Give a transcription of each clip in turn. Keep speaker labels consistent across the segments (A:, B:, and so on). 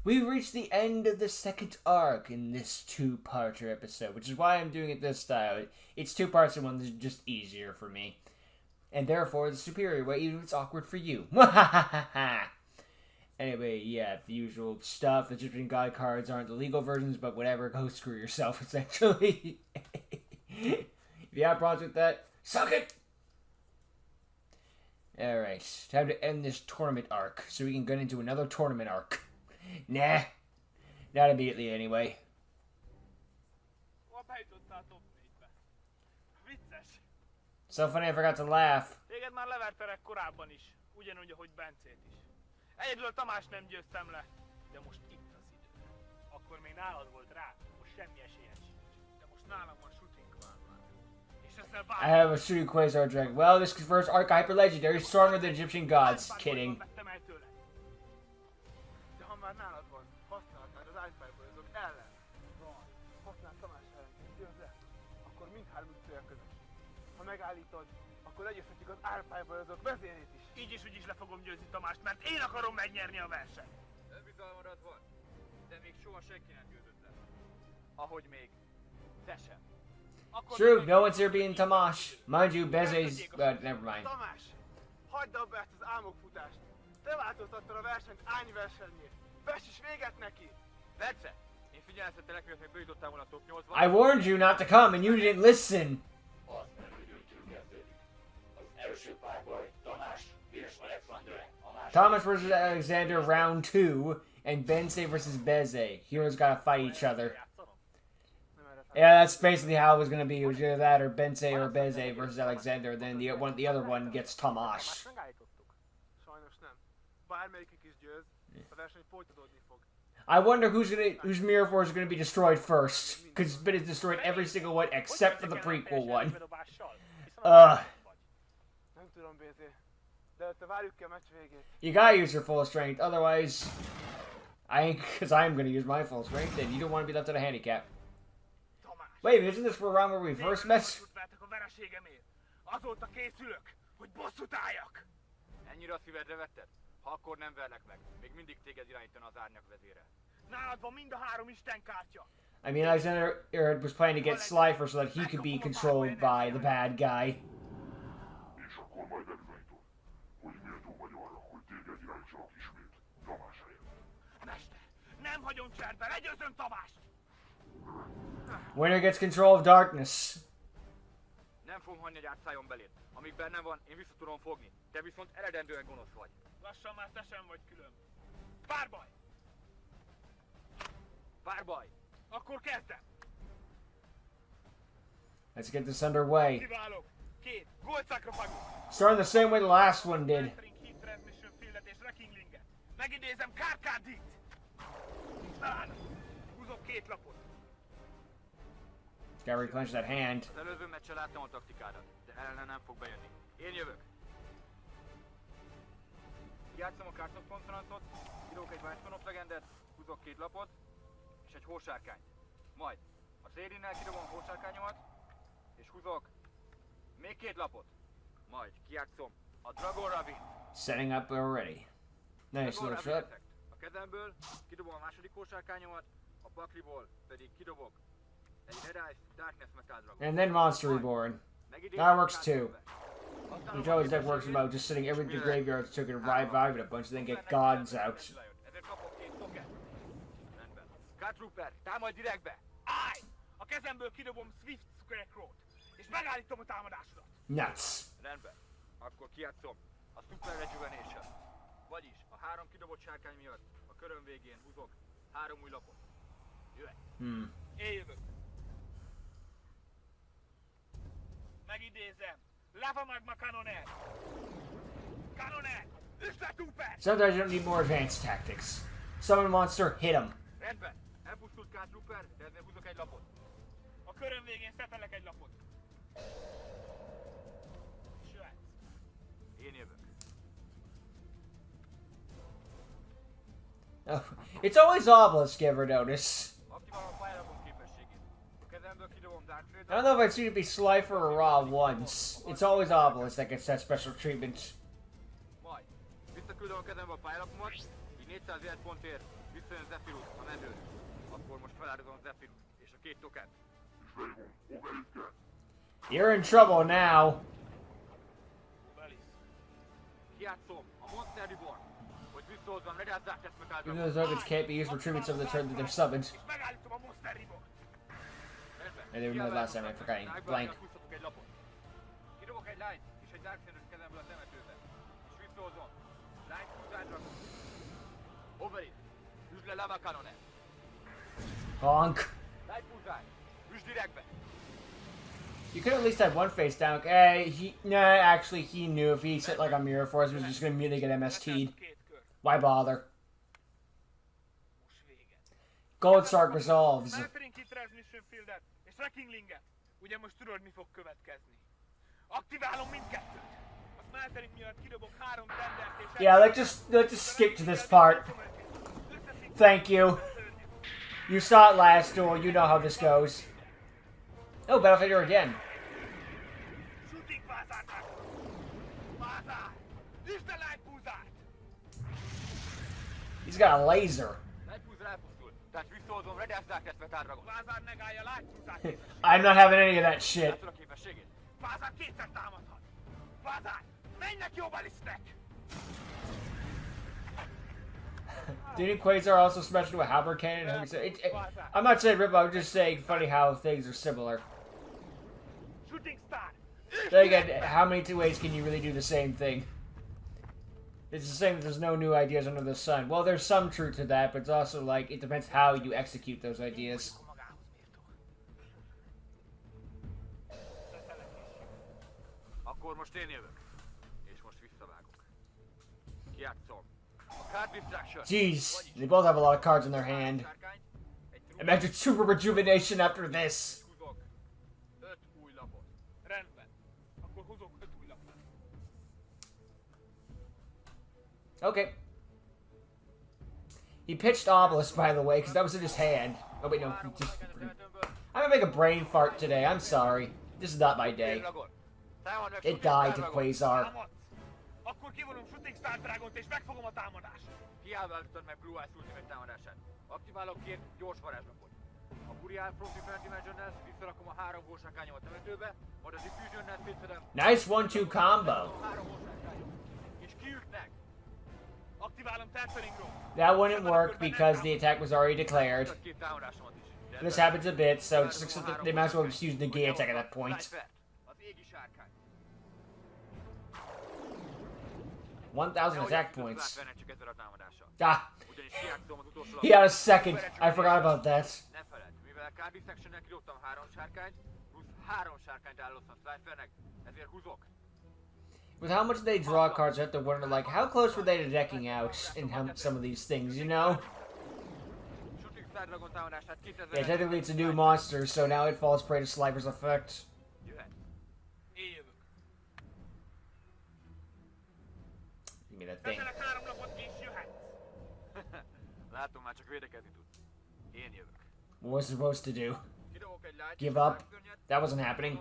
A: We've reached the end of the second arc in this two-parter episode, which is why I'm doing it this style. It's two parts in one, that's just easier for me. And therefore, the superior way, even if it's awkward for you. Anyway, yeah, the usual stuff. The Egyptian God cards aren't the legal versions, but whatever, go screw yourself, essentially. If you have problems with that, suck it! Alright, time to end this tournament arc, so we can get into another tournament arc. Nah, not immediately anyway. So funny I forgot to laugh.
B: Téged már levertelek korábban is, ugyanúgy, ahogy Bencét is. Egyedül Tamás nem győztem le, de most itt az idő. Akkor még nálad volt rá, most semmi esélyed sincs. De most nálam van shooting quasar. És ezzel bár...
A: I have a shooting quasar dragon. Well, this first arc hyper legendary, stronger than Egyptian gods. Kidding.
B: De ha már nálad van, használhatnád az iFiber-ozók ellen. Használd Tamás ellen, győzd le. Akkor mindhárom ütője között. Ha megállítod, akkor legyőzhetjük az iFiber-ozók vezérét is. Így is úgy is le fogom győzni Tamást, mert én akarom megnyerni a versenyt. Önbizalmadat van, de még soha senki nem győzött le. Ahogy még te sem.
A: True, no one's here being Tamash. Mind you, Beze's... never mind.
B: Tamás, hagyd abba ezt az álmokfutást. Te változtattad a versenyt ányversennyé. Vess is véget neki! Persze! Én figyelmeztettelek, miatt még bejutottál volna a top 8-ba.
A: I warned you not to come and you didn't listen! Thomas versus Alexander round 2 and Bensei versus Beze. Heroes gotta fight each other. Yeah, that's basically how it was gonna be. It was either that or Bensei or Beze versus Alexander. Then the other one gets Tamash. I wonder whose Mirror Force is gonna be destroyed first, because it's been destroyed every single one except for the prequel one. You gotta use your full strength, otherwise, because I'm gonna use my full strength, and you don't want to be left at a handicap. Wait, isn't this for around where we first met?
B: Ennyire a szívedre vetted? Ha akkor nem verlek meg, még mindig téged irányítana az árnyak vezére. Nálad van mind a három istenkártya.
A: I mean, Alexander was planning to get Slifer so that he could be controlled by the bad guy. Winner gets control of darkness.
B: Nem fogom hagyni, hogy átszálljon beléd. Amíg bennem van, én vissza tudom fogni. Te viszont eredendően gonosz vagy. Lassan már te sem vagy külön. Párbaj! Párbaj! Akkor kezdem!
A: Let's get this underway.
B: Kiválok! Két, gólcakra fagunk!
A: Starting the same way the last one did.
B: Megidézem Kárkádit! Húzok két lapot.
A: Gotta replenish that hand.
B: Az előző meccsen láttam a taktikádat, de ellene nem fog bejönni. Én jövök. Játszom a Cards of Consonantot, írok egy Vice legendet, húzok két lapot, és egy hósárkányt. Majd a Zérinnel kidobom a hósárkányomat, és húzok még két lapot. Majd kijátszom a Dragon Ravine.
A: Setting up already. Nice little shot.
B: A kezemből kidobom a második hósárkányomat, a pakliból pedig kidobok egy Red Eyes Darkness Metal Dragon.
A: And then Monster Reborn. That works too. Which always deck works about just sitting everything in the graveyard so you can revive it a bunch and then get gods out.
B: K-Trooper, támadj direktbe! Állj! A kezemből kidobom Swift Scarecrow-t, és megállítom a támadásodat!
A: Nuts.
B: Rendben. Akkor kijátszom a Super Rejuvenation. Vagyis a három kidobott sárkány miatt a köröm végén húzok három új lapot. Jöjj! Én jövök! Megidézem! Lava Magma Cannoner! Cannoner! Üstetúper!
A: Sometimes you don't need more advanced tactics. Summon monster, hit him.
B: Rendben! Elpusztult K-Trooper, de ezzel húzok egy lapot. A köröm végén szetelek egy lapot. Svájc. Én jövök.
A: Oh, it's always Obelisk, you ever notice?
B: Aktiválom a pályalapom képességét. A kezemből kidobom Dark
A: I don't know if I've seen it be Slifer or Raw once. It's always Obelisk that gets that special treatment.
B: Majd visszaküldöm a kezembe a pályalapomat, így 400 életpontért visszajön
A: You're in trouble now. Even though the tokens can't be used for tributes of the turn that they're summoned. I didn't remember last time I forgot. Blank. Honk. You could at least have one face down. Actually, he knew if he set like a mirror force, he was just gonna immediately get MST'd. Why bother? Gold Shark resolves. Yeah, let's just skip to this part. Thank you. You saw it last duel. You know how this goes. Oh, Battlefighter again. He's got a laser. I'm not having any of that shit. Didn't Quasar also smash into a halberd cannon? I'm not saying rip, I'm just saying funny how things are similar. Then again, how many two ways can you really do the same thing? It's the same, there's no new ideas under the sun. Well, there's some truth to that, but it's also like, it depends how you execute those ideas. Jeez, they both have a lot of cards in their hand. Imagine super rejuvenation after this. Okay. He pitched Obelisk, by the way, because that was in his hand. Oh, wait, no. I'm gonna make a brain fart today. I'm sorry. This is not my day. It died to Quasar. Nice 1-2 combo. That wouldn't work because the attack was already declared. This happens a bit, so they might as well just use the Negate attack at that point. 1,000 attack points. Ah! He had a second. I forgot about that. With how much they draw cards, I have to wonder, like, how close were they to decking out in some of these things, you know? Yeah, technically it's a new monster, so now it falls prey to Slifer's effect. Give me that thing. What was it supposed to do? Give up? That wasn't happening.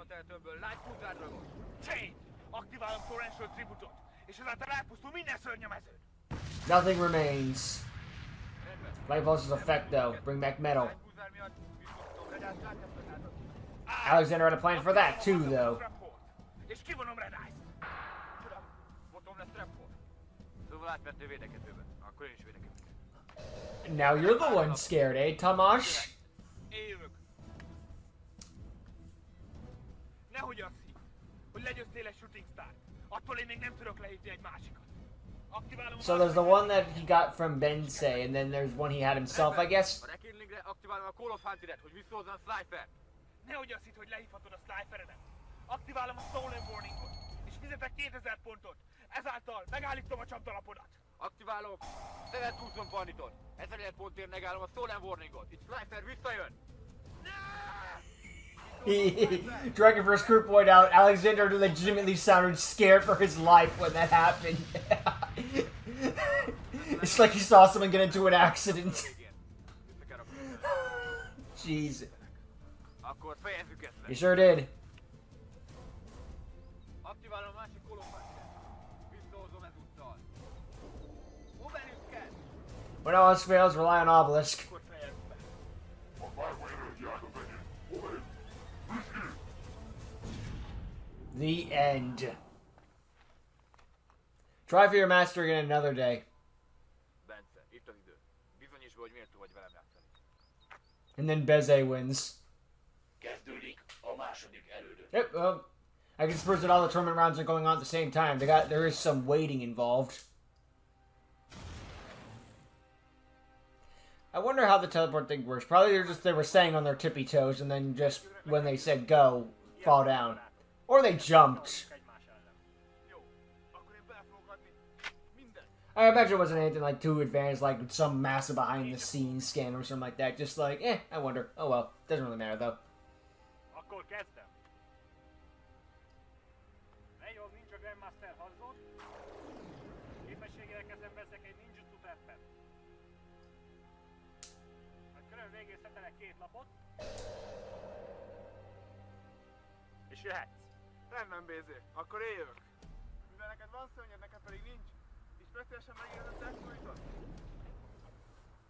A: Nothing remains. Light Pulse's effect, though. Bring back metal. Alexander had a plan for that, too, though. Now you're the one scared, eh, Tamás? So there's the one that he got from Bensei, and then there's one he had himself, I guess? Dragon First Crew point out, Alexander legitimately sounded scared for his life when that happened. It's like he saw someone get into an accident. Jeez. He sure did. When all else fails, rely on Obelisk. The end. Try for your master again another day.
B: Bence, itt az idő. Bizonyíts be, hogy méltó vagy velem játszani.
A: And then Beze wins.
C: Kezdődik a második elődő.
A: Yep, I can suppose that all the tournament rounds are going on at the same time. There is some waiting involved. I wonder how the teleport thing works. Probably they were staying on their tippy toes and then just when they said go, fall down. Or they jumped.
B: Jó, akkor én bele fogok adni mindent.
A: I imagine it wasn't anything like too advanced, like some massive behind the scenes scan or something like that. Just like, I wonder. Oh well, doesn't really matter though.
D: Akkor kezdem. Legjobb Ninja Grandmaster harcol. Képességére kezembe veszek egy ninjutsu teppet. A köröm végén szetelek 2 lapot. És jöhetsz.
B: Rendben, BZ, akkor én jövök. Mivel neked van szörnyed, neked pedig nincs, és speciálisan megérzett testfújtot.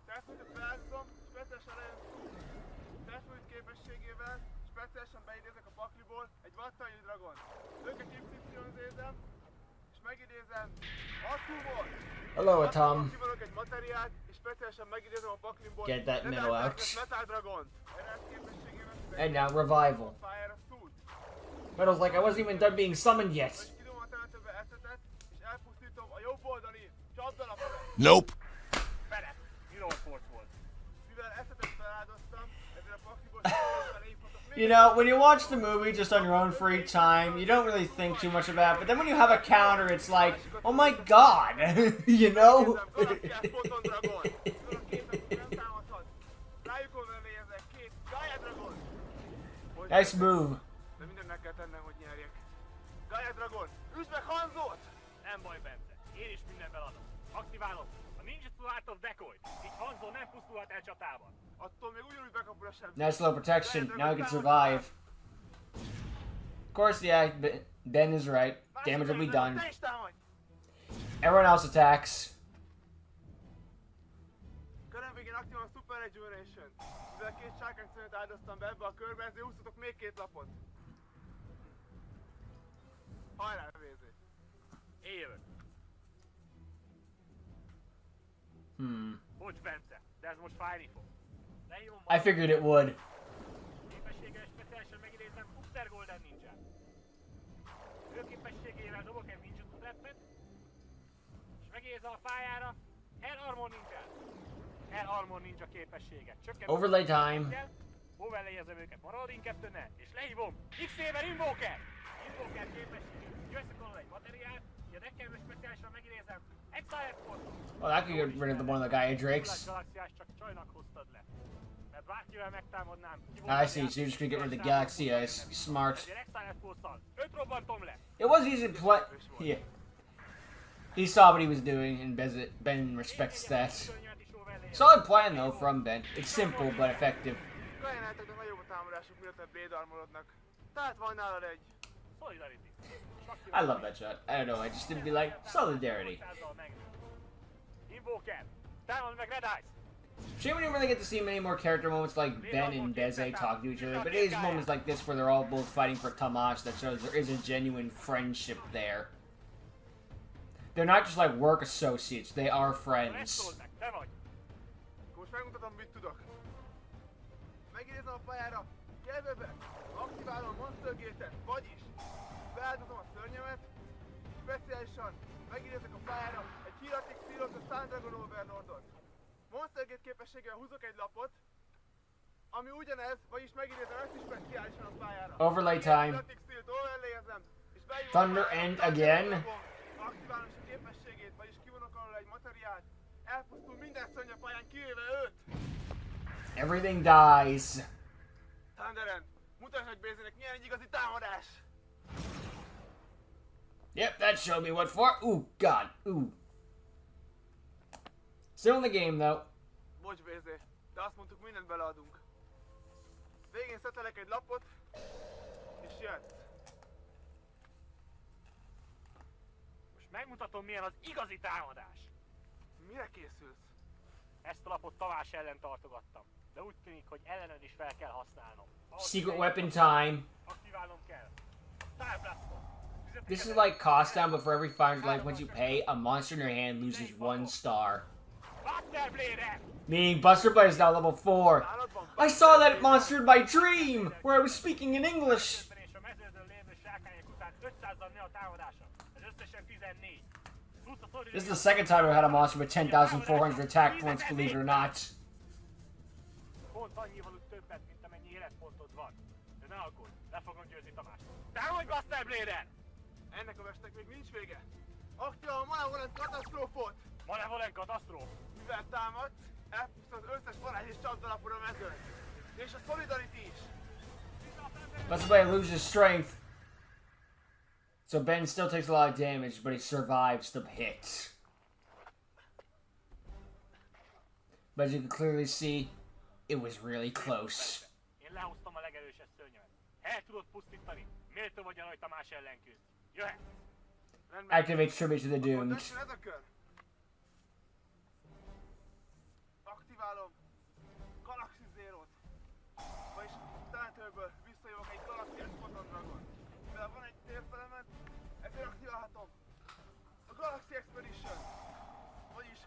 B: Testfújtot feláldotom, speciálisan lejön szó. Testfújt képességével speciálisan beidézek a pakliból egy vattanyi dragon. Őket Y-zézem, és megidézem Atumból.
A: Hello, Atom.
B: Kivalok egy materiált, és speciálisan megidézem a paklimból.
A: Get that middle out.
B: Metal dragont. Erre képességével
A: And now revival.
B: pályára szút.
A: Metal's like, I wasn't even done being summoned yet.
B: Kidom a temetőbe eszetet, és elpusztítom a jobb oldali csapdalapodat.
C: Nope.
D: Fedett. Mirror Force volt.
B: Mivel eszetet feláldoztam, ezért a pakliból szépen léphatok még.
A: You know, when you watch the movie just on your own free time, you don't really think too much about it. But then when you have a counter, it's like, oh my god, you know?
B: Galaxiás Photon Dragon. Tudod, a képek nem támadhat. Rájukon vele ezek 2 Gaia Dragon.
A: Nice move.
B: De mindent meg kell tennem, hogy nyerjek. Gaia Dragon, üsd meg Hanzót!
D: Nem baj, Bence. Én is mindenben adom. Aktiválom. A Ninjutsu Art of Decoy. Így Hanzo nem pusztulhat el csatában.
B: Attól még ugyanúgy bekapul a sebzés.
A: Nice low protection. Now he can survive. Of course, yeah, Ben is right. Damage will be done.
B: Te is támadj!
A: Everyone else attacks.
B: Körön végén aktiválom a Super Regeneration. Mivel 2 sárkány szönet áldoztam be ebbe a körbe, ezért úszhatok még 2 lapot. Hajrá, VZ!
D: Én jövök. Bocs, Bence, de ez most fájni fog. Lehívom
A: I figured it would.
D: képességgel speciálisan megidézem Upster Golden Ninja-t. Ő képességével dobok egy ninjutsu teppet, és megérzem a pályára Air Armor Ninja-t. Air Armor Ninja képességet. Csökken
A: Overlay time.
D: overlayezem őket Marauding Captain-nel, és lehívom X-Saber Invoker! Invoker képességet. Jösszük onnan egy materiált, így a deckemből speciálisan megidézem Exiled Force.
A: Oh, that could get rid of one of the Gaia Drakes.
D: Galaxiás csak csajnak hoztad le. Mert bárkivel megtámadnám.
A: I see, so you're just gonna get rid of the Galaxy Ice. Smart.
D: Ezért Exiled Force-szal 5 robbantom le.
A: It was easy to play. Yeah. He saw what he was doing, and Ben respects that. Solid plan, though, from Ben. It's simple, but effective.
B: Gajanáltaknak nagyobb a támadásuk, miatt a Blade Armorodnak. Tehát van nálad egy.
D: Solidarity.
A: I love that shot. I don't know, I just didn't be like, solidarity.
D: Invoker. Támad meg Red Eyes.
A: Shame we didn't really get to see many more character moments like Ben and Beze talk to each other, but it is moments like this where they're all both fighting for Tamash that shows there is a genuine friendship there. They're not just like work associates, they are friends.
D: Te vagy.
B: Most megmutatom, mit tudok. Megidézem a pályára, kedvebe, aktiválom a Monster Gate-et, vagyis beáldozom a szörnyemet, speciálisan megidézek a pályára egy Hieratic Seal of the Sun Dragon Overlordot. Monster Gate képességgel húzok egy lapot, ami ugyanez, vagyis megidézem ezt is speciálisan a pályára.
A: Overlay time.
B: Hieratic Seal-t overlayezem, és beívom
A: Thunder
B: a pályára,
A: End
B: Thunder
A: again.
B: Dragon. Aktiválom is a képességét, vagyis kivonok alól egy materiált, elpusztul minden szörny a pályán, kivéve őt.
A: Everything dies.
B: Thunderen, mutasd meg Bézének, milyen egy igazi támadás!
A: Yep, that showed me what for. Ooh, God. Ooh. Still in the game, though.
B: Bocs Bézé, de azt mondtuk, mindent beleadunk. Végén szetelek egy lapot, és jössz.
D: Most megmutatom, milyen az igazi támadás.
B: Mire készülsz?
D: Ezt a lapot Tamás ellen tartogattam. De úgy tűnik, hogy ellened is fel kell használnom. Ahhoz
A: Secret
D: egy-
A: weapon time.
D: Aktiválnom kell.
A: This is like cost down, but for every find life once you pay, a monster in your hand loses 1 star. Meaning Buster Blade is now level 4. I saw that monster in my dream, where I was speaking in English. This is the second time I've had a monster with 10,400 attack points, believe it or not.
D: Pont annyival többet, mint amennyi életpontod van. De ne aggódj, le fogom győzni Tamást. Támadj, Buster Blader!
B: Ennek a mestnek még nincs vége. Aktiválom a Malevolent katasztrófot!
D: Malevolent katasztróf!
B: Mivel támadsz, elpusztít az összes varázs és csapdalapul a mezőn. És a Solidarity is.
A: Buster Blade loses strength. So Ben still takes a lot of damage, but he survives the hit. But as you can clearly see, it was really close.
D: Én lehoztam a legerősebb szörnyemet. El tudod pusztítani. Méltó vagy arra, hogy Tamás ellen küzd. Jöhet!
A: Activate tribute to the doomed.
B: Ez a kör. Aktiválom Galaxy Zero-t. Vagyis Talentőrből visszajövök egy Galaxy Photon Dragon. Mivel van egy térfelemet, ezért aktiválhatom a Galaxy Expedition. Vagyis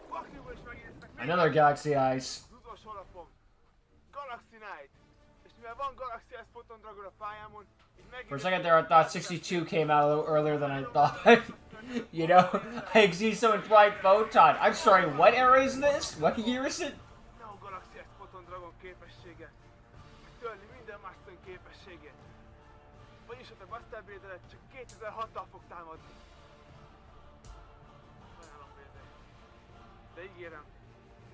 B: Baktiból is megnéztek még
A: Another Galaxy Eyes.
B: az utolsó lapom. Galaxy Knight. És mivel van Galaxy S Photon Dragon a pályámon, így megint...
A: For a second there I thought 62 came out a little earlier than I thought. You know, I see someone flying Photon. I'm sorry, what era is this? What year is it?
B: A Galaxy S Photon Dragon képessége. Törli minden más szön képességét. Vagyis ott a Buster Blader csak 2006-tal fog támadni. Sajnálom, Blader. De ígérem,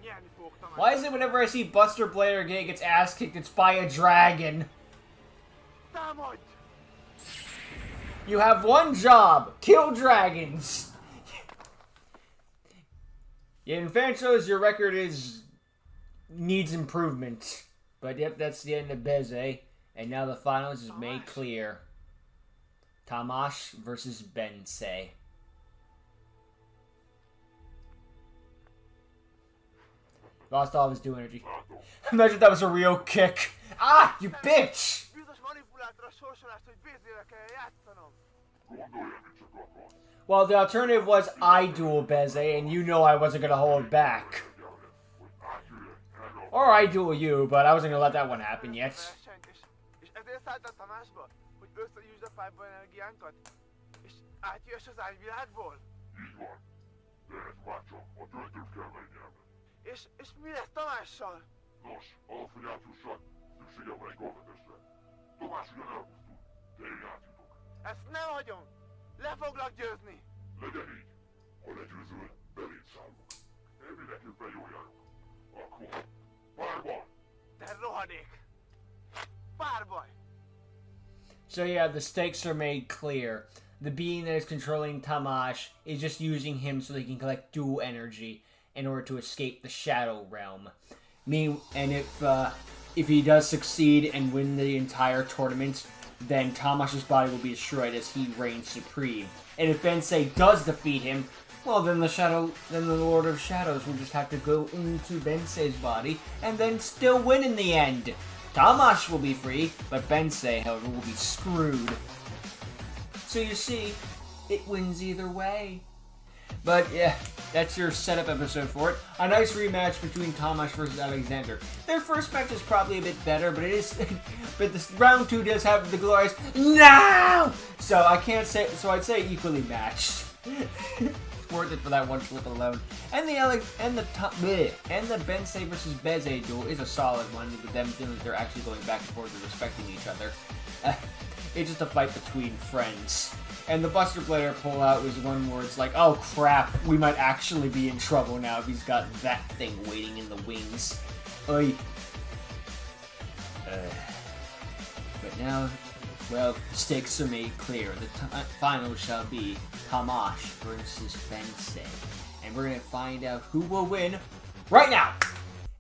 B: nyerni fogok Tamás.
A: Why is it whenever I see Buster Blader gets ass kicked, it's by a dragon?
B: Támadj!
A: You have one job: kill dragons. In fan shows, your record needs improvement. But yep, that's the end of Beze. And now the finals is made clear. Tamash versus Bensei. Lost all of his dual energy. Imagine that was a real kick. Ah, you bitch!
B: Biztos manipuláltad a sorsolást, hogy Bézével kell játszanom.
A: Well, the alternative was I duel Beze, and you know I wasn't gonna hold back. Or I duel you, but I wasn't gonna let that one happen yet.
B: Versenyt, és ezért szálltad Tamásba, hogy összegyűjtsd a fájba energiánkat, és átjöjjess az ágyvilágból?
C: Így van. De ez már csak a töltőt kell megnyerni.
B: És mi lesz Tamással?
C: Nos, ahhoz, hogy átjussak, szüksége van egy golfetesre. Tomás ugyan elpusztul, de én átjutok.
B: Ezt nem hagyom! Le foglak győzni!
C: Legyen így. Ha legyőzöl, beléd szállok. Én mindenképpen jól járok. Akkor, párban!
B: Te rohadék! Párbaj!
A: So yeah, the stakes are made clear. The being that is controlling Tamash is just using him so they can collect dual energy in order to escape the Shadow Realm. And if he does succeed and win the entire tournament, then Tamash's body will be destroyed as he reigns supreme. And if Bensei does defeat him, well, then the Lord of Shadows will just have to go into Bensei's body and then still win in the end. Tamash will be free, but Bensei, however, will be screwed. So you see, it wins either way. But yeah, that's your setup episode for it. A nice rematch between Tamash versus Alexander. Their first match is probably a bit better, but but this round 2 does have the glorious no. So I'd say equally matched. It's worth it for that one clip alone. And the Bensei versus Beze duel is a solid one, with them feeling that they're actually going back and forth and respecting each other. It's just a fight between friends. And the Buster Blader pullout was one where it's like, oh crap, we might actually be in trouble now if he's got that thing waiting in the wings. Oy. But now, well, the stakes are made clear. The final shall be Tamash versus Bensei. And we're going to find out who will win right now!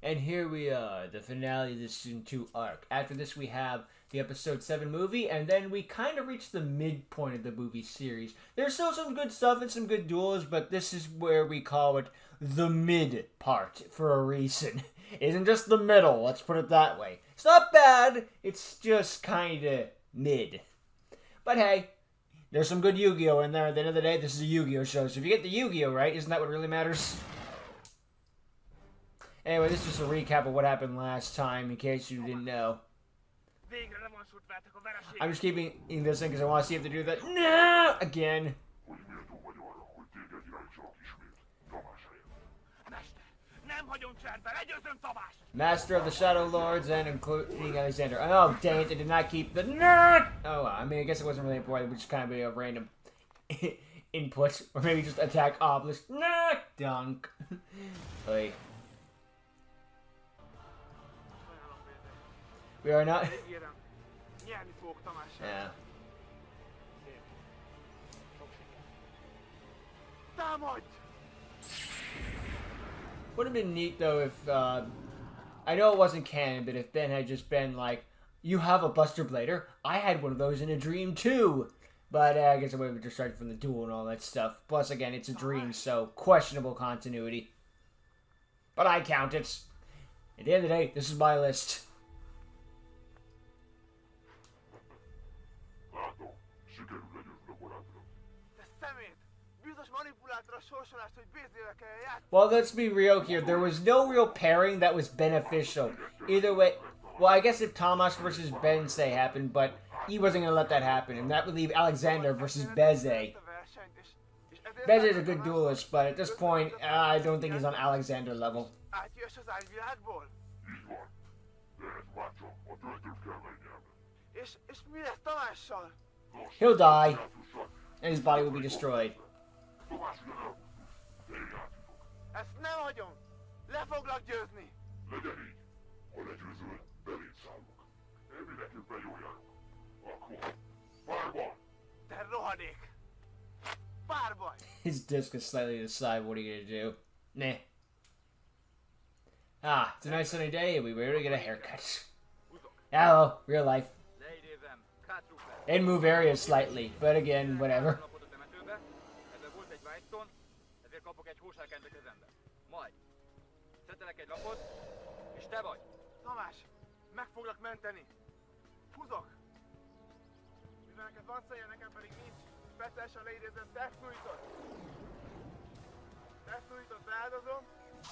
A: And here we are, the finale of the Season 2 arc. After this we have the Episode 7 movie, and then we kind of reach the midpoint of the movie series. There's still some good stuff and some good duels, but this is where we call it the mid part for a reason. It isn't just the middle, let's put it that way. It's not bad, it's just kind of mid. But hey, there's some good Yu-Gi-Oh in there. At the end of the day, this is a Yu-Gi-Oh show. So if you get the Yu-Gi-Oh right, isn't that what really matters? Anyway, this is just a recap of what happened last time, in case you didn't know.
D: Végre revanszultvátok a vereség.
A: I'm just keeping this in because I want to see if they do that. No! Again.
C: Hogy méltó vagy arra, hogy téged irányítsalak ismét. Tamás helyett.
D: Mester, nem hagyom cserben, legyőzöm Tamást!
A: Master of the Shadow Lords and including Alexander. Oh, dang it, they did not keep the nerd! Oh, well, I mean, I guess it wasn't really important. It would just kind of be a random input. Or maybe just attack Obelisk. Nerd! Dunk. Like, we are not...
B: Ígérem, nyerni fogok Tamás ellen.
A: Yeah.
D: Szép. Sok siker.
B: Támadj!
A: Would have been neat though if I know it wasn't canon, but if Ben had just been like, "You have a Buster Blader? I had one of those in a dream too." But I guess I would have just started from the duel and all that stuff. Plus, again, it's a dream, so questionable continuity. But I count it. At the end of the day, this is my list.
C: Látom, sikerül legyőzni a barátod.
B: Te szemét! Biztos manipuláltad a sorsolást, hogy BZ-vel kell játszani.
A: Well, let's be real here. There was no real pairing that was beneficial. Either way, well, I guess if Tomas versus Bensei happened, but he wasn't going to let that happen, and that would leave Alexander versus Beze. Beze is a good duelist, but at this point, I don't think he's on Alexander level.
B: Átjössz az árvilágból?
C: Így van. De ez már csak a töltőt kell megnyerni.
B: És mi lesz Tamással?
A: He'll die, and his body will be destroyed.
C: Tamás ide nem. Én játszik.
B: Ezt nem hagyom! Le foglak győzni!
C: Legyen így. Ha legyőzöl, beléd szállok. Én mindenképpen jól járok. Akkor párban!
B: Te rohadék! Párbaj!
A: His disc is slightly to the side. What are you gonna do? Nah. Ah, it's a nice sunny day, and we were able to get a haircut. Hello, real life.
E: Leidézem, K-trooper.
A: And move areas slightly, but again, whatever.
E: Napot a temetőbe, ebben volt egy White-ton, ezért kapok egy hósárkányt a kezembe. Majd szetelek egy lapot, és te vagy.
B: Tamás, meg foglak menteni! Húzok! Mivel neked van szaja, nekem pedig nincs, speciálisan leidézem Death-Nuitot! Death-Nuitot beáldozom, és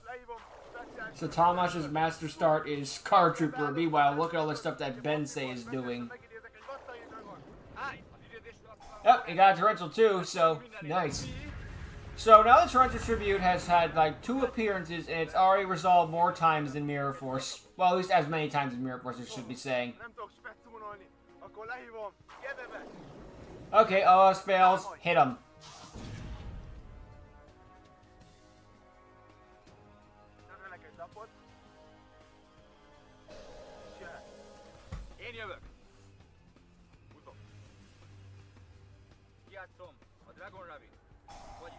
B: lehívom speciálisan...
A: So Tomas's master start is Card Trooper. Meanwhile, look at all the stuff that Bensei is doing.
B: Megidézek egy Vattai Dragon!
E: Állj! Az idézésre
A: Oh, he got a torrential too, so nice. So now the Torrential Tribute has had like 2 appearances, and it's already resolved more times than Mirror Force. Well, at least as many times as Mirror Force, I should be saying.
B: Nem tudok specumolni, akkor lehívom Gebebet!
A: Okay, OS fails. Hit him.
B: Szerelek egy lapot. És jöhet.
E: Én jövök. Utok. Kijátszom a Dragon Rabbit. Vagyis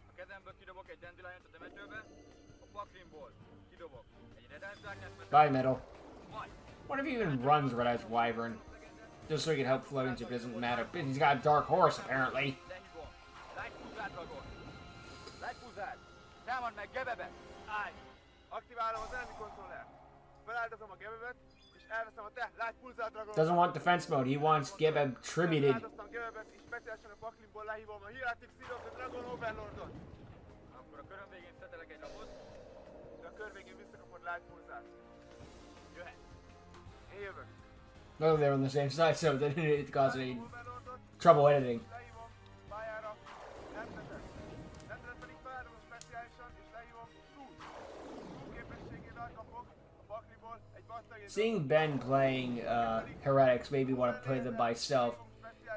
E: a kezemből kidobok egy Dandelion-t a temetőbe, a Paklimból kidobok egy Red Eyes Darkness-t,
A: Bye, Metal.
E: majd
A: What if he even runs Red Eyes Wyvern? Just so he can help float into it, doesn't matter. But he's got a Dark Horse, apparently.
E: lehívom. Light Pulsar Dragon. Light Pulsar. Támad meg Gebebe. Állj!
B: Aktiválom az enemy kontrollert. Feláldozom a Gebebet, és elveszem a te Light Pulsar Dragon.
A: Doesn't want defense mode. He wants Gebeb tributed.
B: Feláldoztam Gebebet, és speciálisan a Paklimból lehívom a Hieratic Seed of the Dragon Overlordot.
E: Akkor a köröm végén szetelek egy lapot.
B: De a kör végén visszakapod Light Pulsart.
E: Jöhet.
B: Én jövök.
A: No, they're on the same side, so they didn't cause any
B: Overlordot
A: trouble editing.
B: lehívom pályára. Nem teszek. Rendelet pedig feláldom speciálisan, és lehívom Tud. Tud képességével kapok a Paklimból egy Vattai
A: Seeing Ben playing Heretics made me want to play them myself.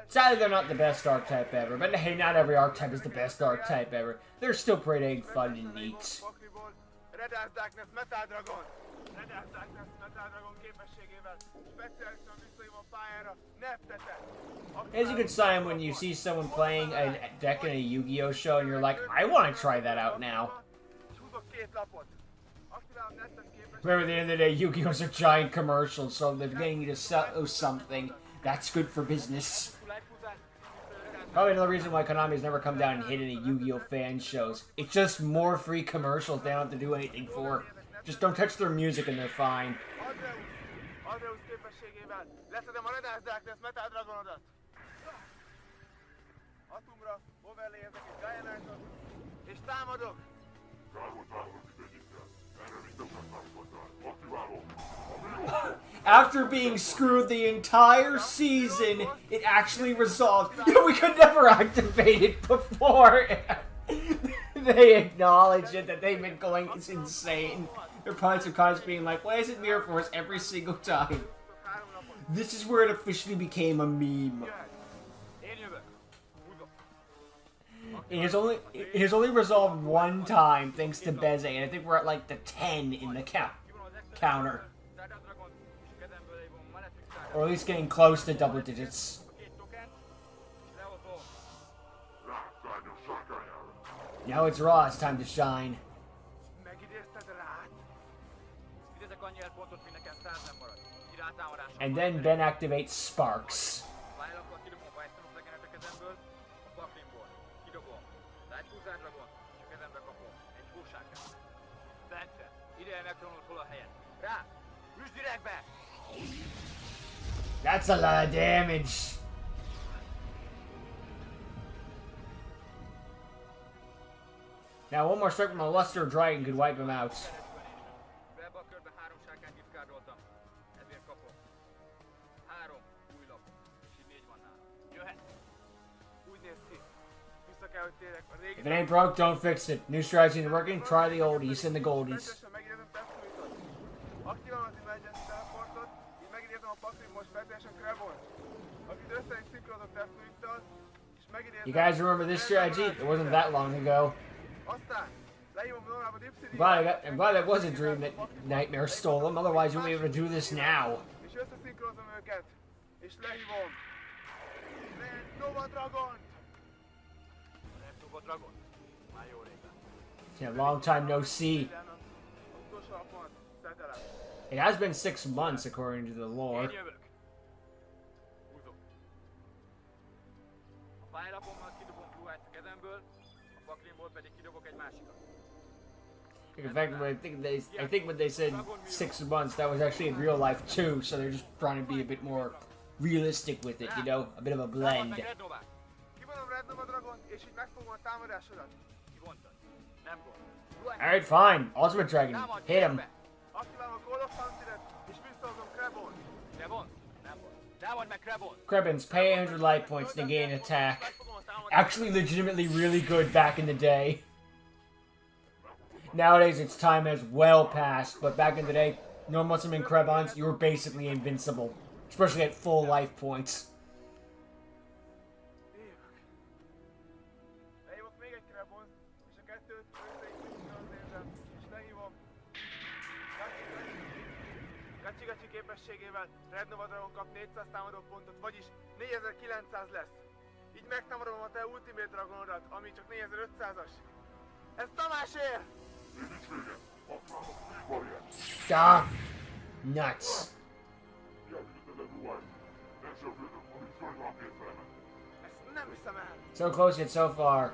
A: Sadly, they're not the best archetype ever, but hey, not every archetype is the best archetype ever. They're still pretty fun and neat.
B: Pakliból Red Eyes Darkness Metal Dragon. Red Eyes Darkness Metal Dragon képességével speciálisan visszahívom a pályára Neptetet.
A: It's a good sign when you see someone playing a deck in a Yu-Gi-Oh show and you're like, I want to try that out now.
B: És húzok 2 lapot. Aktiválom Neptet képességével.
A: Remember, at the end of the day, Yu-Gi-Oh's a giant commercial, so they're getting you to sell something. That's good for business.
E: Light Pulsar.
A: Probably another reason why Konami's never come down and hit any Yu-Gi-Oh fan shows. It's just more free commercials they don't have to do anything for. Just don't touch their music and they're fine.
B: Adreus, Adreus képességével leszedem a Redás Darkness Metal Dragonodat. Atomra overlayezek egy Giant-ot, és támadok!
C: Károly támadok mindegyikkel. Erre még többet számítottál. Aktiválom.
A: After being screwed the entire season, it actually resolved. We could never activate it before. They acknowledged it, that they've been going, it's insane. Their pilots are constantly being like, why is it Mirror Force every single time? This is where it officially became a meme.
E: Én jövök. Húzok.
A: It has only resolved one time thanks to Beze, and I think we're at like the 10 in the counter.
E: Stardust Dragon, és kezemből levon Malefic Stardust.
A: Or at least getting close to double digits.
E: A két token, és lehozom.
C: Rászállj a sárkányára.
A: Now it's Raw, it's time to shine.
B: Megidézted rát?
E: Idezek annyi elpontot, mint nekem 100 nem marad. Így rátámadásra.
A: And then Ben activates Sparks.
E: Vájlakkal kidobom a White Legenet a kezemből, a Paklimból. Kidobom. Rá egy Fúzár Dragon, és a kezembe kapom. Egy hósárkát. Bence, ideje megtanulod hol a helyed. Rá! Üsd direktbe!
A: That's a lot of damage. Now one more strike from a Luster Dragon could wipe him out.
E: Ebbe a körbe 3 sárkányt diszkárdoltam. Ezért kapom. 3 új lap. És így 4 van nálam. Jöhet!
B: Úgy néz ki. Vissza kell, hogy térjek a régi...
A: If it ain't broke, don't fix it. New strategy ain't working, try the oldies and the goldies.
B: Rendesen megidézem Tefluitot. Aktiválom az Emergency Teleportot, így megidézem a Paklimból speciálisan Krebont. Akit össze is szinkronozok Tefluittal, és megidézem...
A: You guys remember this strategy? It wasn't that long ago.
B: Aztán lehívom normálba Dipsy
A: I'm glad that was a dream that Nightmare stole him, otherwise you wouldn't be able to do this now.
B: És összeszinkronozom őket, és lehívom. Red Nova Dragont!
E: Red Nova Dragon. Már jó régen.
A: Yeah, long time no see.
B: Minden az utolsó alapon szetelem.
A: It has been 6 months according to the
E: Én
A: lore.
E: jövök. Húzom. A fájlapommal kidobom Blue Eyes a kezemből, a Paklimból pedig kidobok egy másikat.
A: In fact, I think when they said 6 months, that was actually in real life too. So they're just trying to be a bit more realistic with it, you know, a bit of a
E: Támad
A: blend.
E: meg Red Novát.
B: Kivonom Red Nova Dragont, és így megfogom a támadásodat.
E: Kivontad. Nem gond. Blue Eyes.
A: All right, fine. Ultimate Dragon,
E: Támad
A: hit him.
E: direktbe.
B: Aktiválom a Call of Hunter-et, és visszahozom Krebont.
E: Krebon? Nem gond. Támad meg Krebon.
A: Krebins, pay 100 life points to gain attack. Actually, legitimately really good back in the day. Nowadays, its time has well passed, but back in the day, normal summon Krebons, you were basically invincible. Especially at full life points.
B: Évek. Lehívok még egy Krebont, és a kettőt össze is szinkronizálom, és lehívom. Gacsi képességével Red Nova Dragon kap 400 támadó pontot, vagyis 4900 lesz. Így megtámadom a te Ultimate Dragonodat, ami csak 4500-as. Ez Tamásért!
C: Nincs vége. Aktiválom. Még variáns.
A: Ah, nuts.
C: Jelzőte levő White. Nem sem féltök, amíg szorítva a két felemet.
B: Ezt nem hiszem el!
A: So close yet so far.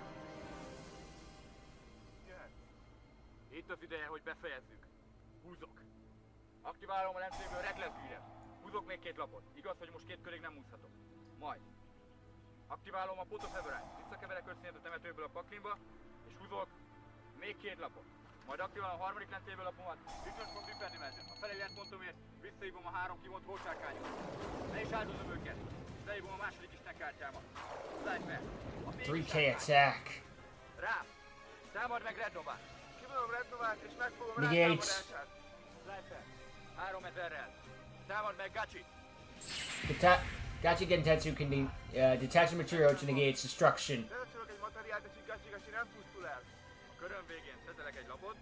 B: Jöhet.
E: Itt az ideje, hogy befejezzük. Húzok. Aktiválom a lencéből Reckless Greed-et. Húzok még 2 lapot. Igaz, hogy most 2 körig nem úszhatok. Majd. Aktiválom a Pot of Everine. Visszakeverek összényet a temetőből a Paklimba, és húzok még 2 lapot. Majd aktiválom a harmadik lencéből lapomat, Return from Super Dimension. A fele életpontomért visszahívom a 3 kivont hósárkányomat. Le is áldozom őket, és lehívom a második istenkártyámat. Szállj fel! A fény
A: 3k
E: sárkány.
A: attack.
E: Rá! Támad meg Red Novát!
B: Kivonom Red Novát, és megfogom
A: Negate.
B: rátámadását.
E: Szállj fel! 3000-rel! Támad meg Gacsi!
A: Gachi Gentetsu can be detach a material to negate its destruction.
B: Ledacsarok egy materiált, és így Gacsi nem pusztul el.
E: A köröm végén szetelek egy lapot,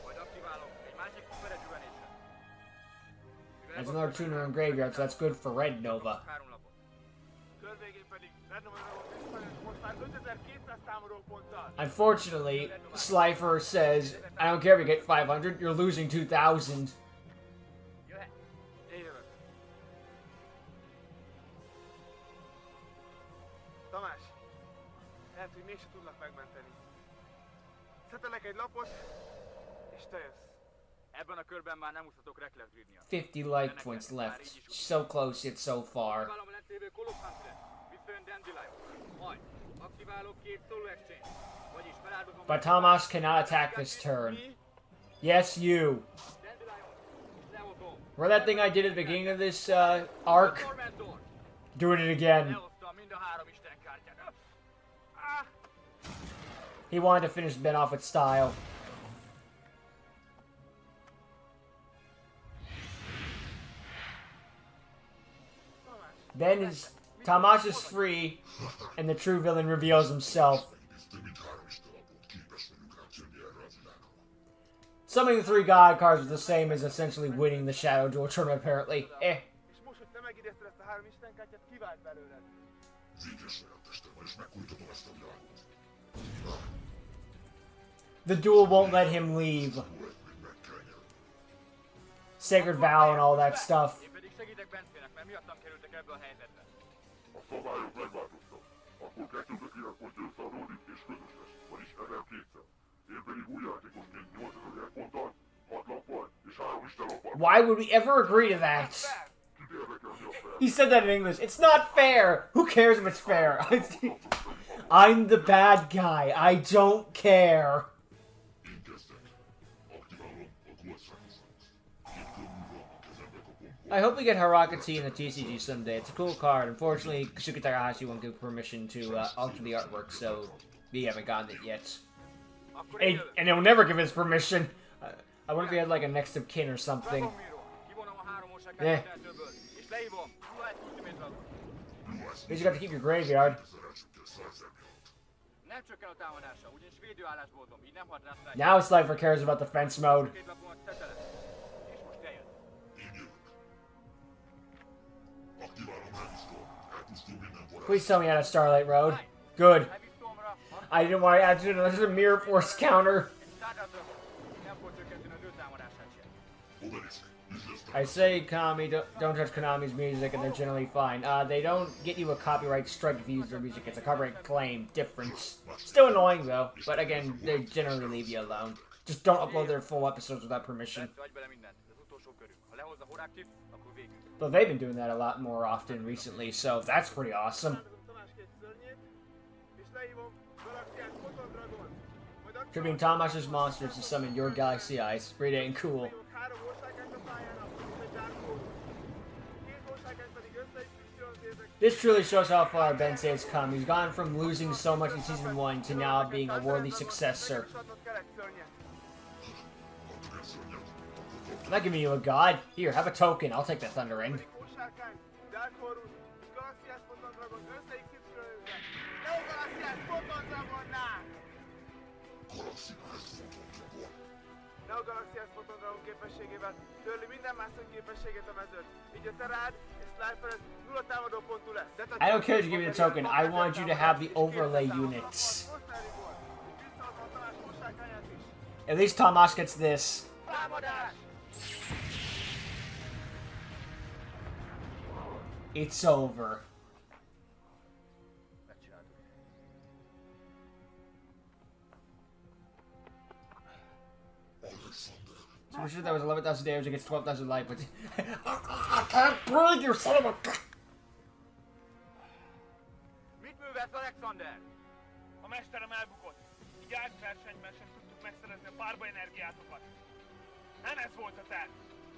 E: majd aktiválok egy másik Super Rejuvenation.
A: There's another tuner in graveyard, so that's good for Red Nova.
E: 3 lapot.
B: Kör végén pedig Red Nova Dragon visszajön, most már 5200 támadó ponttal.
A: Unfortunately, Slifer says, I don't care if you get 500, you're losing 2,000.
E: Jöhet!
B: Én jövök. Tamás, lehet, hogy mégse tudlak megmenteni. Szetelek egy lapot, és te jössz.
E: Ebben a körben már nem úszhatok Reckless Grid miatt.
A: 50 life points left. So close yet so far.
E: Aktiválom a letlévő Colophuntre, visszajön Dandelion. Majd aktiválok 2 solo exchange. Vagyis feláldozom...
A: But Tomas cannot attack this turn. Yes, you.
E: Dandelion, leotom.
A: Remember that thing I did at the beginning of this arc?
E: Tormentor,
A: Doing it again.
E: lehoztam mind a 3 istenkártyát. Ah!
A: He wanted to finish Ben off with style. Ben is... Tomas is free, and the true villain reveals himself. Summoning the 3 god cards is the same as essentially winning the Shadow Duel tournament, apparently. Eh.
B: És most, hogy te megidézted ezt a 3 istenkártyát, kivált belőled.
A: The duel won't let him leave. Sacred Vow and all that stuff.
E: Én pedig segítek Bencének, mert miattam kerültek ebbe a helyzetbe.
C: A szabályok megváltoztak. Akkor 2009 pontja összeadódik és közös lesz, vagyis 1200. Én pedig új játékosként 8000 ponttal, 6 lappal és 3 istenlappal.
A: Why would we ever agree to that?
C: Kit érdekel, mi a fel?
A: He said that in English. It's not fair! Who cares if it's fair? I'm the bad guy. I don't care.
C: Én kezdek. Aktiválom a Duel Sacrifice. 2 kör múlva a kezembe kapom.
A: I hope we get Harakati in the TCG someday. It's a cool card. Unfortunately, Shuka Takahashi won't give permission to alter the artwork, so we haven't gotten it yet.
E: Akkor én
A: And he'll never give his permission. I wonder if he had like a next of kin or something.
E: Dragon Mirror. Kivonom a 3
A: Yeah.
E: országkártyát és lehívom. Duel Ultimate Dragon.
A: At least you got to keep your graveyard.
E: Nem csökken a támadása, ugyanis védőállásba voltam, így nem hat rá strike.
A: Now Slifer cares about defense mode.
E: 2 lapomat szetele. És most eljön.
C: Én jövök. Aktiválom Heavystorm. Elpusztul minden varázs.
A: Please tell me how to Starlight Road. Good.
E: Heavy Stormra,
A: I didn't want to add to another Mirror Force counter.
E: Stardust Dragon. Nem fog csökkenteni az ő támadását sem.
C: Obelisk. Üzlet
A: I say Konami, don't touch Konami's music, and they're generally fine. They don't get you a copyright strike if you use their music. It's a copyright claim. Difference. Still annoying, though. But again, they generally leave you alone. Just don't upload their full episodes without permission.
E: Persze, adj bele mindent, ez az utolsó körünk. Ha lehozza Horáktit, akkor végül.
A: But they've been doing that a lot more often recently, so that's pretty awesome.
B: Feláldozom Tamás 2 szörnyét, és lehívom Galaxiás Photon Dragont. Majd
A: Tripping Tomas's monsters to summon your Galaxy Eyes. Pretty dang cool.
B: lehívok 3 országát a pályára, és egy Dark Horse. 2 országát pedig összeépítőzétek.
A: This truly shows how far Bensei has come. He's gone from losing so much in Season 1 to now being a worthy successor. I'm not giving you a god. Here, have a token. I'll take the Thunder Ring.
B: Ne a Galaxiás Photon Dragon képességével törli minden más képességét a mezőn. Így a te rád és Slifer 0 támadó pontú lesz.
A: I don't care to give you the token. I want you to have the overlay units. At least Tomas gets this.
B: Támadás!
A: It's over.
E: Megcsináltuk.
A: So we're sure that was 11,000 damage against 12,000 life, but I can't breathe, you son of a...
E: Mit művelsz, Alexander?
D: A mesterem elbukott. Így átversenyben sem tudtuk megszerezni a párba energiátokat. Nem ez volt a terv.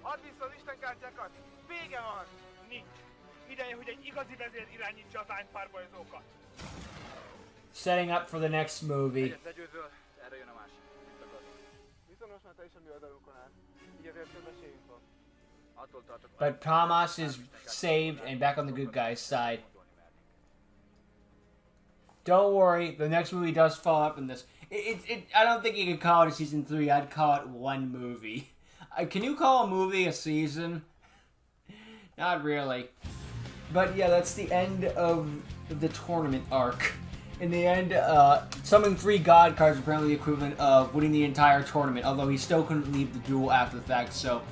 B: Add vissza az istenkártyákat! Vége van!
D: Nincs. Ideje, hogy egy igazi vezér irányítsa az ánypárbajozókat.
A: Setting up for the next movie.
E: Egyet legyőzöl, erre jön a másik. Mit akarod?
B: Viszont most már te is a mi oldalunkon áll. Így azért több esélyünk van.
E: Attól tartok.
A: But Tomas is saved and back on the good guy's side. Don't worry, the next movie does follow up in this. I don't think you could call it a season 3. I'd call it one movie. Can you call a movie a season? Not really. But yeah, that's the end of the tournament arc. In the end, summoning 3 god cards is apparently the equivalent of winning the entire tournament, although he still couldn't leave the duel after the fact, so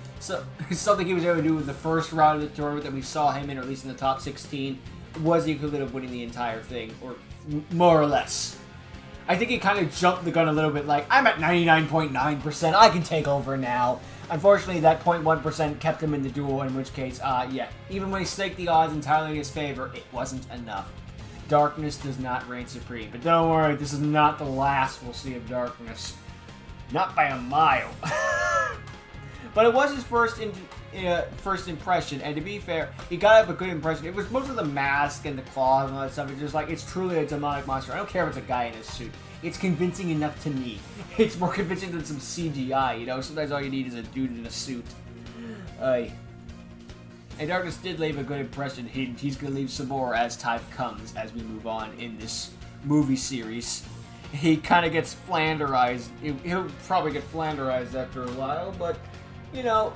A: something he was able to do with the first round of the tournament that we saw him in, or at least in the top 16, was the equivalent of winning the entire thing, or more or less. I think he kind of jumped the gun a little bit, like, I'm at 99.9%, I can take over now. Unfortunately, that 0.1% kept him in the duel, in which case, yeah. Even when he staked the odds entirely in his favor, it wasn't enough. Darkness does not reign supreme. But don't worry, this is not the last we'll see of Darkness. Not by a mile. But it was his first impression, and to be fair, he got up a good impression. It was most of the mask and the claws and all that stuff. It's just like, it's truly a demonic monster. I don't care if it's a guy in a suit. It's convincing enough to me. It's more convincing than some CGI, you know? Sometimes all you need is a dude in a suit. And Darkness did leave a good impression. He's going to leave some more as time comes, as we move on in this movie series. He kind of gets flanderized. He'll probably get flanderized after a while, but, you know,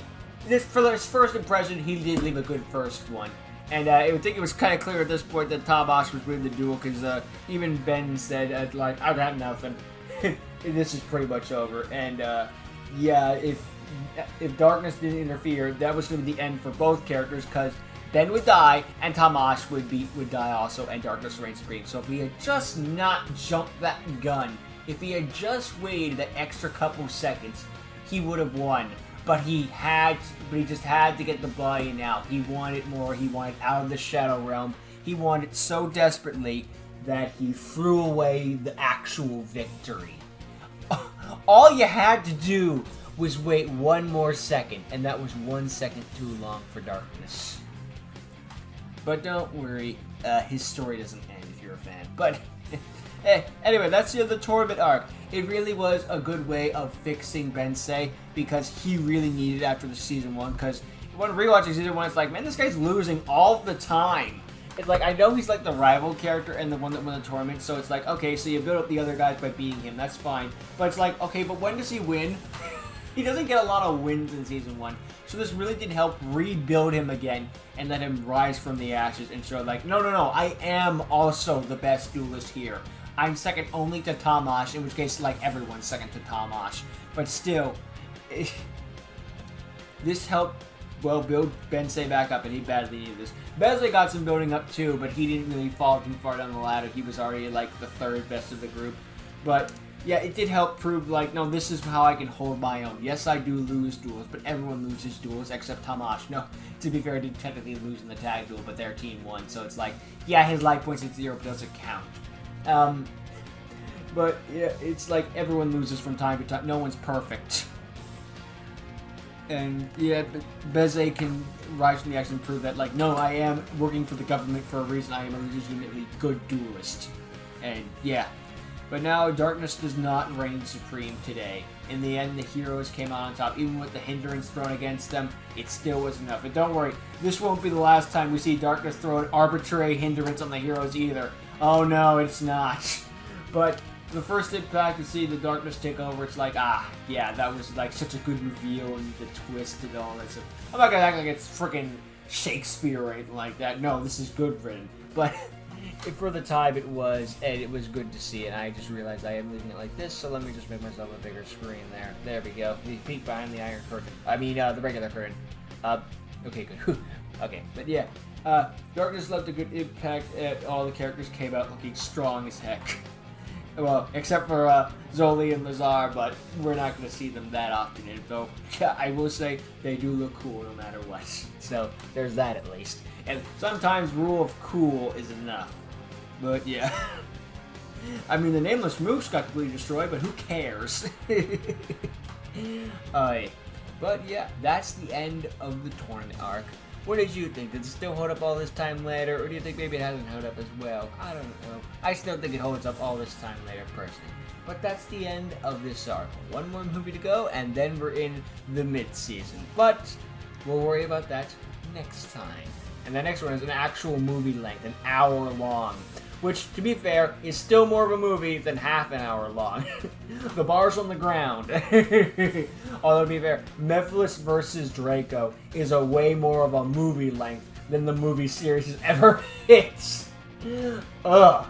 A: for his first impression, he did leave a good first one. And I think it was kind of clear at this point that Tamash was winning the duel, because even Ben said, like, I got nothing. This is pretty much over. And, yeah, if Darkness didn't interfere, that was going to be the end for both characters, because Ben would die, and Tamash would die also, and Darkness reigned supreme. So if he had just not jumped that gun, if he had just waited that extra couple seconds, he would have won. But he just had to get the buy-in out. He wanted more. He wanted out of the Shadow Realm. He wanted so desperately that he threw away the actual victory. All you had to do was wait one more second, and that was 1 second too long for Darkness. But don't worry, his story doesn't end if you're a fan. But anyway, that's the other tournament arc. It really was a good way of fixing Bensei, because he really needed it after the season 1. Because when rewatching season 1, it's like, man, this guy's losing all the time. It's like, I know he's like the rival character and the one that won the tournament, so it's like, okay, so you build up the other guys by beating him, that's fine. But it's like, okay, but when does he win? He doesn't get a lot of wins in season 1. So this really did help rebuild him again and let him rise from the ashes and show, like, no, I am also the best duelist here. I'm second only to Tamash, in which case, like, everyone's second to Tamash. But still, this helped, well, build Bensei back up, and he badly needed this. Bensei got some building up too, but he didn't really fall too far down the ladder. He was already, like, the third best of the group. But yeah, it did help prove, like, no, this is how I can hold my own. Yes, I do lose duels, but everyone loses duels except Tamash. No, to be fair, I did technically lose in the tag duel, but their team won. So it's like, yeah, his life points at 0, but doesn't count. But yeah, it's like everyone loses from time to time. No one's perfect. And yeah, Beze can rise from the action and prove that, like, no, I am working for the government for a reason. I am a legitimately good duelist. And yeah. But now Darkness does not reign supreme today. In the end, the heroes came out on top. Even with the hindrance thrown against them, it still was enough. And don't worry, this won't be the last time we see Darkness throw an arbitrary hindrance on the heroes either. Oh no, it's not. But the first impact to see the Darkness take over, it's like, yeah, that was like such a good reveal and the twist and all that stuff. I'm not gonna act like it's freaking Shakespeare or anything like that. No, this is good written. But for the time it was, and it was good to see, and I just realized I am leaving it like this, so let me just make myself a bigger screen there. There we go. We peek behind the iron curtain. I mean, the regular curtain. Okay, good. Okay, but yeah. Darkness left a good impact, and all the characters came out looking strong as heck. Well, except for Zoli and Lazar, but we're not going to see them that often. And though, yeah, I will say they do look cool no matter what. So there's that at least. And sometimes rule of cool is enough. But yeah. I mean, the Nameless Moose got completely destroyed, but who cares? But yeah, that's the end of the tournament arc. What did you think? Did it still hold up all this time later, or do you think maybe it hasn't held up as well? I don't know. I still think it holds up all this time later, personally. But that's the end of this arc. One more movie to go, and then we're in the mid-season. But we'll worry about that next time. And the next one is an actual movie length, an hour long. Which, to be fair, is still more of a movie than half an hour long. The bar's on the ground. Although, to be fair, Mephiles vs. Draco is a way more of a movie length than the movie series has ever hit. Ugh.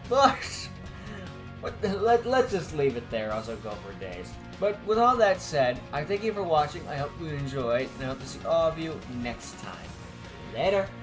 A: But let's just leave it there. Also go for days. But with all that said, I thank you for watching. I hope you enjoyed, and I hope to see all of you next time. Later.